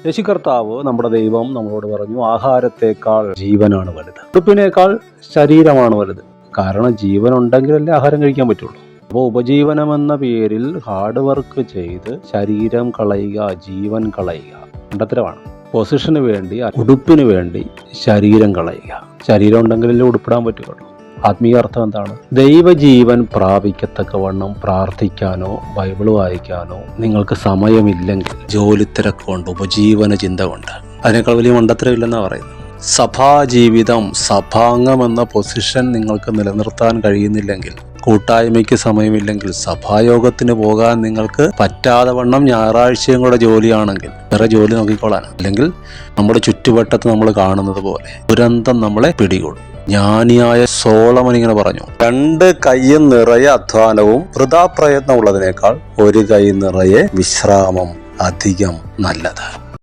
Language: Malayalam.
യേശു കർത്താവ് നമ്മുടെ ദൈവം നമ്മളോട് പറഞ്ഞു, ആഹാരത്തെക്കാൾ ജീവനാണ് വലുത്, ഉടുപ്പിനേക്കാൾ ശരീരമാണ് വലുത്. കാരണം ജീവൻ ഉണ്ടെങ്കിലല്ലേ ആഹാരം കഴിക്കാൻ പറ്റുള്ളൂ. അപ്പോൾ ഉപജീവനം എന്ന പേരിൽ ഹാർഡ് വർക്ക് ചെയ്ത് ശരീരം കളയുക, ജീവൻ കളയുക കണ്ടത്തരമാണ്. പൊസിഷന് വേണ്ടി, ഉടുപ്പിന് വേണ്ടി ശരീരം കളയുക. ശരീരം ഉണ്ടെങ്കിലല്ലേ ഉടുപ്പിടാൻ പറ്റുള്ളൂ. ആത്മീയ അർത്ഥം എന്താണ്? ദൈവജീവൻ പ്രാപിക്കത്തക്കവണ്ണം പ്രാർത്ഥിക്കാനോ ബൈബിൾ വായിക്കാനോ നിങ്ങൾക്ക് സമയമില്ലെങ്കിൽ, ജോലി തിരക്ക് കൊണ്ട്, ഉപജീവന ചിന്ത കൊണ്ട്, അതിനേക്കാൾ വലിയ മണ്ടത്തരമില്ലെന്നാണ് പറയുന്നത്. സഭാജീവിതം, സഭാംഗം എന്ന പൊസിഷൻ നിങ്ങൾക്ക് നിലനിർത്താൻ കഴിയുന്നില്ലെങ്കിൽ, കൂട്ടായ്മയ്ക്ക് സമയമില്ലെങ്കിൽ, സഭായോഗത്തിന് പോകാൻ നിങ്ങൾക്ക് പറ്റാതെ വണ്ണം ഞായറാഴ്ചയും കൂടെ ജോലിയാണെങ്കിൽ വേറെ ജോലി നോക്കിക്കോളാൻ. അല്ലെങ്കിൽ നമ്മുടെ ചുറ്റുവട്ടത്ത് നമ്മൾ കാണുന്നത് പോലെ ദുരന്തം നമ്മളെ പിടികൂടും. ജ്ഞാനിയായ സോളമൻ ഇങ്ങനെ പറഞ്ഞു, 2 കൈ നിറയെ അധ്വാനവും വൃഥാ പ്രയത്നം ഉള്ളതിനേക്കാൾ 1 കൈ നിറയെ വിശ്രാമം അധികം നല്ലത്.